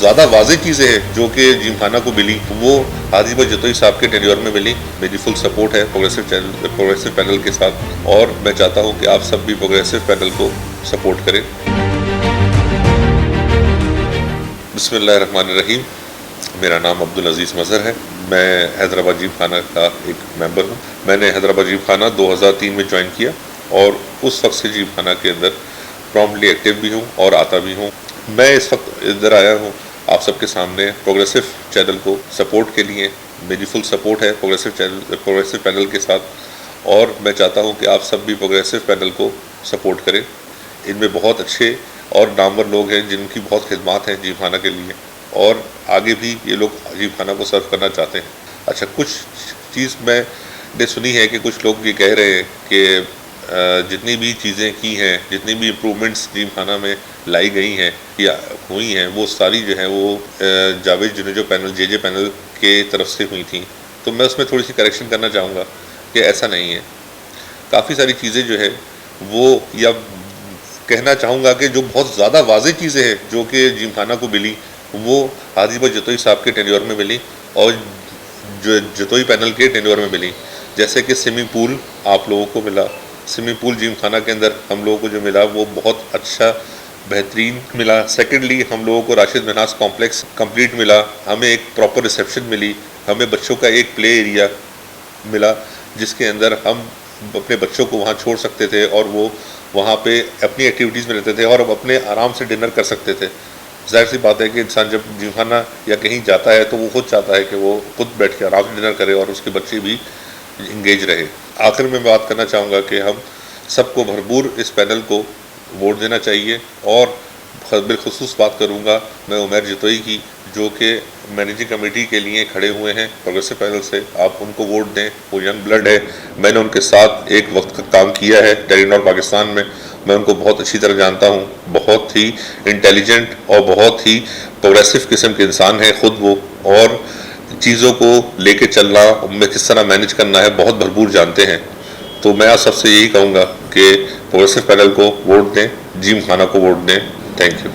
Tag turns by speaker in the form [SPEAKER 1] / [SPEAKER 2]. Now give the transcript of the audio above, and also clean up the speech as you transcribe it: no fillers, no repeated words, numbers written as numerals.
[SPEAKER 1] ज़्यादा वाज़ेह चीज़ें हैं जो कि जिमखाना को मिली, वो हाजी भाई जतोई साहब के टेन्योर में मिली। मेरी फुल सपोर्ट है प्रोग्रेसिव पैनल के साथ, और मैं चाहता हूँ कि आप सब भी प्रोग्रेसिव पैनल को सपोर्ट करें। बिस्मिल्लाहिर्रहमानिर्रहीम। मेरा नाम अब्दुल अजीज़ मज़हर है। मैं हैदराबाद जिमखाना का एक मेंबर हूँ। मैंने हैदराबाद जिमखाना 2003 में ज्वाइन किया और उस वक्त से जिमखाना के अंदर प्रॉम्प्टली एक्टिव भी हूँ और आता भी हूँ। मैं इस वक्त इधर आया हूँ आप सबके सामने प्रोग्रेसिव चैनल को सपोर्ट के लिए। मेरी फुल सपोर्ट है प्रोग्रेसिव पैनल के साथ, और मैं चाहता हूँ कि आप सब भी प्रोग्रेसिव पैनल को सपोर्ट करें। इनमें बहुत अच्छे और नामवर लोग हैं जिनकी बहुत खिदमत हैं जिमखाना के लिए, और आगे भी ये लोग जिमखाना को सर्व करना चाहते हैं। अच्छा, कुछ चीज़ मैंने सुनी है कि कुछ लोग ये कह रहे हैं कि जितनी भी चीज़ें की हैं, जितनी भी इम्प्रूवमेंट्स जिमखाना में लाई गई हैं या हुई हैं, वो सारी जो हैं वो जावेद जुनेजो पैनल जे पैनल के तरफ से हुई थी। तो मैं उसमें थोड़ी सी करेक्शन करना चाहूँगा कि ऐसा नहीं है। काफ़ी सारी चीज़ें जो है वो, या कहना चाहूँगा कि जो बहुत ज़्यादा वाज़ेह चीज़ें हैं जो कि जिमखाना को मिली, वो हाजी भाई जतोई साहब के टेन्योर में मिली और जो जतोई पैनल के टेन्योर में मिली। जैसे कि स्विमिंग पूल आप लोगों को मिला। स्विमिंग पूल जिमखाना के अंदर हम लोगों को जो मिला वो बहुत अच्छा बेहतरीन मिला। सेकेंडली, हम लोगों को राशिद मिन्हाज कॉम्प्लेक्स कंप्लीट मिला। हमें एक प्रॉपर रिसेप्शन मिली। हमें बच्चों का एक प्ले एरिया मिला जिसके अंदर हम अपने बच्चों को वहाँ छोड़ सकते थे और वो वहाँ पे अपनी एक्टिविटीज़ में रहते थे और अपने आराम से डिनर कर सकते थे। जाहिर सी बात है कि इंसान जब जिमखाना या कहीं जाता है तो वो खुद चाहता है कि वो खुद बैठ के आराम से डिनर करे और उसके बच्चे भी इंगेज रहे। आखिर में बात करना चाहूँगा कि हम सबको भरपूर इस पैनल को वोट देना चाहिए, और बिलखुसूस बात करूँगा मैं उमैर जतोई की, जो कि मैनेजिंग कमेटी के लिए खड़े हुए हैं प्रोग्रेसिव पैनल से। आप उनको वोट दें, वो यंग ब्लड है। मैंने उनके साथ एक वक्त का काम किया है टेलीनॉर पाकिस्तान में। मैं उनको बहुत अच्छी तरह जानता हूँ। बहुत ही इंटेलिजेंट और बहुत ही प्रोग्रेसिव किस्म के इंसान है खुद वो, और चीज़ों को लेके चलना, उनमें किस तरह मैनेज करना है, बहुत भरपूर जानते हैं। तो मैं आप सबसे यही कहूँगा कि प्रोग्रेसिव पैनल को वोट दें, जिमखाना को वोट दें। Thank you.